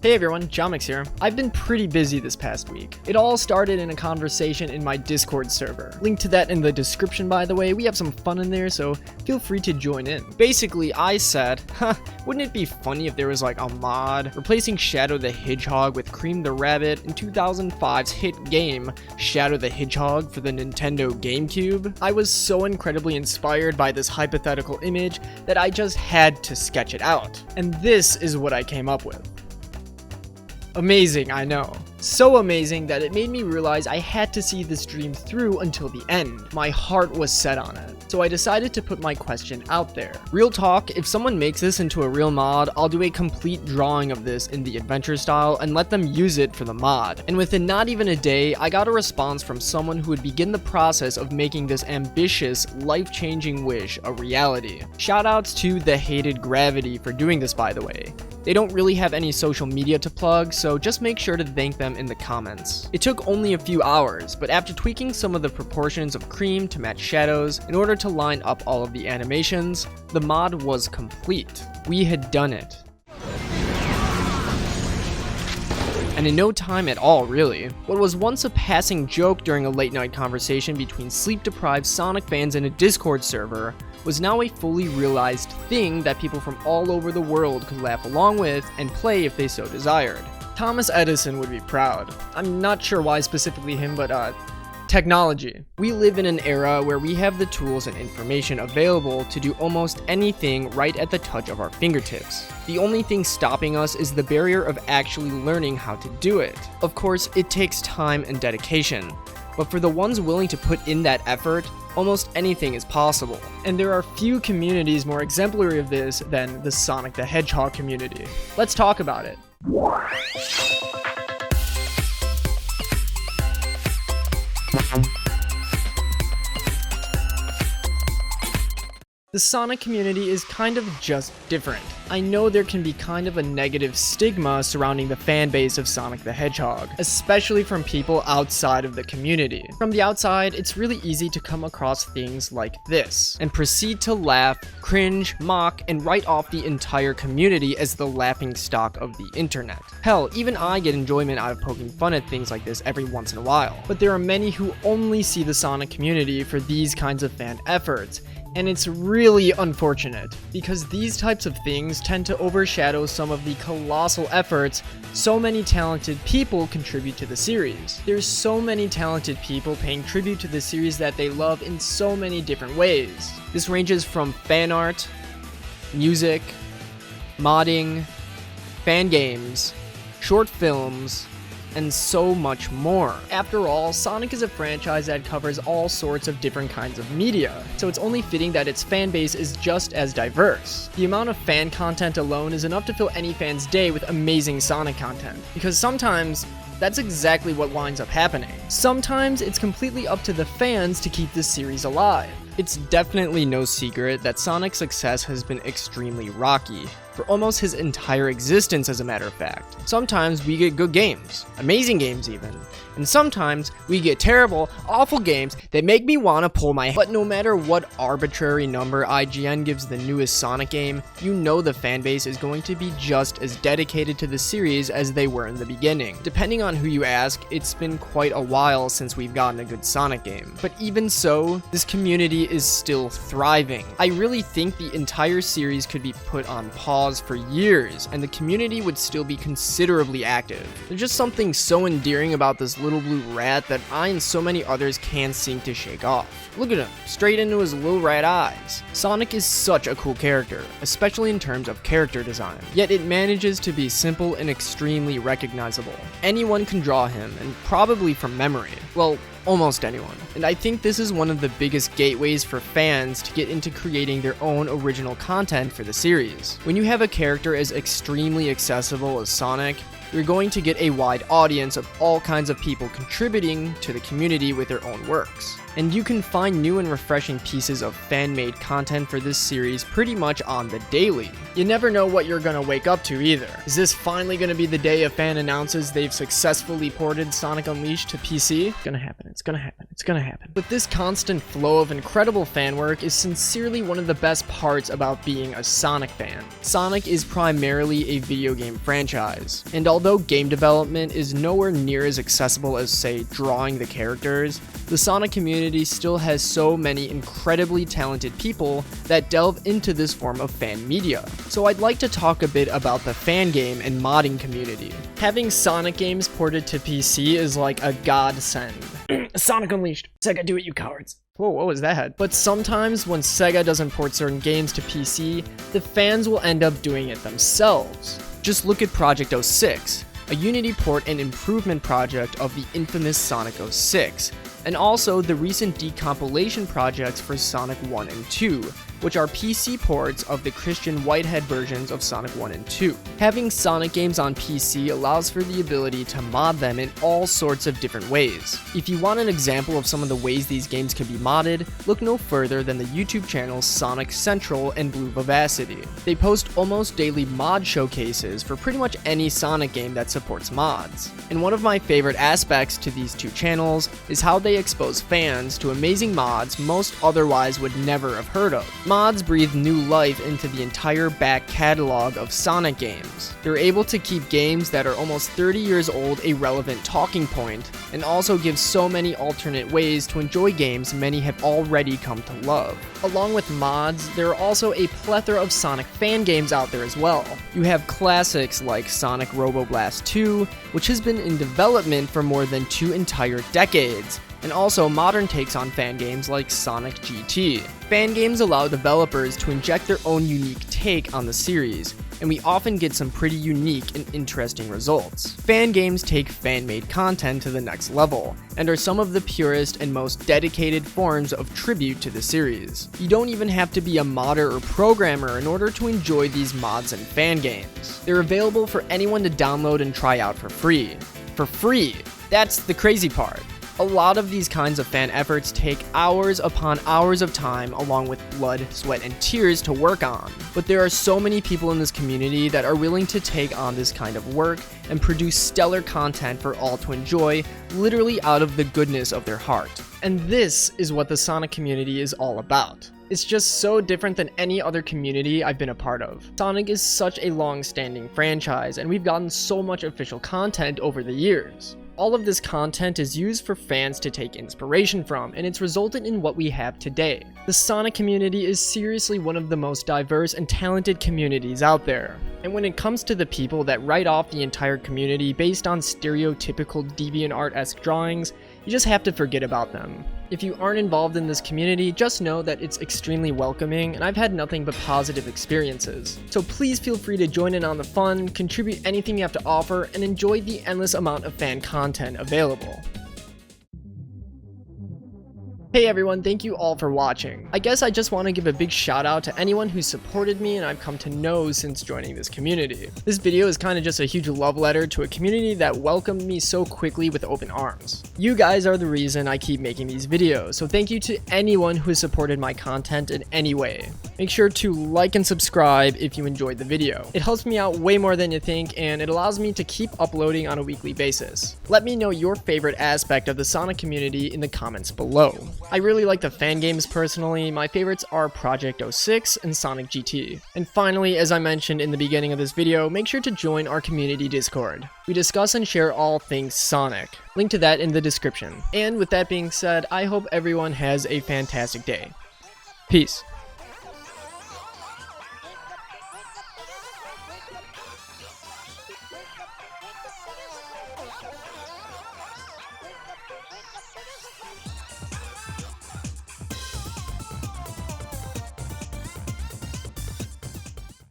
Hey everyone, chaomix here. I've been pretty busy this past week. It all started in a conversation in my Discord server. Link to that in the description, by the way. We have some fun in there, so feel free to join in. Basically, I said, wouldn't it be funny if there was like a mod replacing Shadow the Hedgehog with Cream the Rabbit in 2005's hit game Shadow the Hedgehog for the Nintendo GameCube? I was so incredibly inspired by this hypothetical image that I just had to sketch it out. And this is what I came up with. Amazing, I know. So amazing that it made me realize I had to see this dream through until the end. My heart was set on it. So I decided to put my question out there. Real talk, if someone makes this into a real mod, I'll do a complete drawing of this in the adventure style and let them use it for the mod. And within not even a day, I got a response from someone who would begin the process of making this ambitious, life-changing wish a reality. Shoutouts to The Hated Gravity for doing this, by the way. They don't really have any social media to plug, so just make sure to thank them in the comments. It took only a few hours, but after tweaking some of the proportions of Cream to match Shadows in order to line up all of the animations, the mod was complete. We had done it. And in no time at all, really. What was once a passing joke during a late night conversation between sleep-deprived Sonic fans in a Discord server was now a fully realized thing that people from all over the world could laugh along with and play if they so desired. Thomas Edison would be proud. I'm not sure why specifically him, but technology. We live in an era where we have the tools and information available to do almost anything right at the touch of our fingertips. The only thing stopping us is the barrier of actually learning how to do it. Of course, it takes time and dedication, but for the ones willing to put in that effort, almost anything is possible. And there are few communities more exemplary of this than the Sonic the Hedgehog community. Let's talk about it. The Sonic community is kind of just different. I know there can be kind of a negative stigma surrounding the fan base of Sonic the Hedgehog, especially from people outside of the community. From the outside, it's really easy to come across things like this, and proceed to laugh, cringe, mock, and write off the entire community as the laughing stock of the internet. Hell, even I get enjoyment out of poking fun at things like this every once in a while. But there are many who only see the Sonic community for these kinds of fan efforts, and it's really unfortunate, because these types of things tend to overshadow some of the colossal efforts so many talented people contribute to the series. There's so many talented people paying tribute to the series that they love in so many different ways. This ranges from fan art, music, modding, fan games, short films, and so much more. After all, Sonic is a franchise that covers all sorts of different kinds of media, so it's only fitting that its fan base is just as diverse. The amount of fan content alone is enough to fill any fan's day with amazing Sonic content, because sometimes that's exactly what winds up happening. Sometimes it's completely up to the fans to keep this series alive. It's definitely no secret that Sonic's success has been extremely rocky, for almost his entire existence as a matter of fact. Sometimes we get good games, amazing games even, and sometimes we get terrible, awful games that make me want to pull my head. But no matter what arbitrary number IGN gives the newest Sonic game, you know the fanbase is going to be just as dedicated to the series as they were in the beginning. Depending on who you ask, it's been quite a while since we've gotten a good Sonic game. But even so, this community is still thriving. I really think the entire series could be put on pause for years, and the community would still be considerably active. There's just something so endearing about this little blue rat that I and so many others can't seem to shake off. Look at him, straight into his little rat eyes. Sonic is such a cool character, especially in terms of character design, yet it manages to be simple and extremely recognizable. Anyone can draw him, and probably from memory. Well, almost anyone. And I think this is one of the biggest gateways for fans to get into creating their own original content for the series. When you have a character as extremely accessible as Sonic, you're going to get a wide audience of all kinds of people contributing to the community with their own works. And you can find new and refreshing pieces of fan-made content for this series pretty much on the daily. You never know what you're gonna wake up to either. Is this finally gonna be the day a fan announces they've successfully ported Sonic Unleashed to PC? Gonna happen It's gonna happen. It's gonna happen. But this constant flow of incredible fan work is sincerely one of the best parts about being a Sonic fan. Sonic is primarily a video game franchise, and although game development is nowhere near as accessible as, say, drawing the characters, the Sonic community still has so many incredibly talented people that delve into this form of fan media. So I'd like to talk a bit about the fan game and modding community. Having Sonic games ported to PC is like a godsend. Sonic Unleashed! Sega, do it, you cowards! Whoa, what was that? But sometimes when Sega doesn't port certain games to PC, the fans will end up doing it themselves. Just look at Project 06, a Unity port and improvement project of the infamous Sonic 06, and also the recent decompilation projects for Sonic 1 and 2, which are PC ports of the Christian Whitehead versions of Sonic 1 and 2. Having Sonic games on PC allows for the ability to mod them in all sorts of different ways. If you want an example of some of the ways these games can be modded, look no further than the YouTube channels Sonic Central and Blue Vivacity. They post almost daily mod showcases for pretty much any Sonic game that supports mods. And one of my favorite aspects to these two channels is how they expose fans to amazing mods most otherwise would never have heard of. Mods breathe new life into the entire back catalog of Sonic games. They're able to keep games that are almost 30 years old a relevant talking point, and also give so many alternate ways to enjoy games many have already come to love. Along with mods, there are also a plethora of Sonic fan games out there as well. You have classics like Sonic Robo Blast 2, which has been in development for more than 2 entire decades, and also modern takes on fan games like Sonic GT. Fan games allow developers to inject their own unique take on the series, and we often get some pretty unique and interesting results. Fan games take fan-made content to the next level, and are some of the purest and most dedicated forms of tribute to the series. You don't even have to be a modder or programmer in order to enjoy these mods and fan games. They're available for anyone to download and try out for free. For free! That's the crazy part. A lot of these kinds of fan efforts take hours upon hours of time along with blood, sweat, and tears to work on. But there are so many people in this community that are willing to take on this kind of work and produce stellar content for all to enjoy, literally out of the goodness of their heart. And this is what the Sonic community is all about. It's just so different than any other community I've been a part of. Sonic is such a long-standing franchise, and we've gotten so much official content over the years. All of this content is used for fans to take inspiration from, and it's resulted in what we have today. The Sonic community is seriously one of the most diverse and talented communities out there. And when it comes to the people that write off the entire community based on stereotypical DeviantArt-esque drawings, you just have to forget about them. If you aren't involved in this community, just know that it's extremely welcoming, and I've had nothing but positive experiences. So please feel free to join in on the fun, contribute anything you have to offer, and enjoy the endless amount of fan content available. Hey everyone, thank you all for watching. I guess I just want to give a big shout out to anyone who supported me and I've come to know since joining this community. This video is kind of just a huge love letter to a community that welcomed me so quickly with open arms. You guys are the reason I keep making these videos, so thank you to anyone who has supported my content in any way. Make sure to like and subscribe if you enjoyed the video. It helps me out way more than you think, and it allows me to keep uploading on a weekly basis. Let me know your favorite aspect of the Sonic community in the comments below. I really like the fan games personally. My favorites are Project 06 and Sonic GT. And finally, as I mentioned in the beginning of this video, make sure to join our community Discord. We discuss and share all things Sonic. Link to that in the description. And with that being said, I hope everyone has a fantastic day. Peace.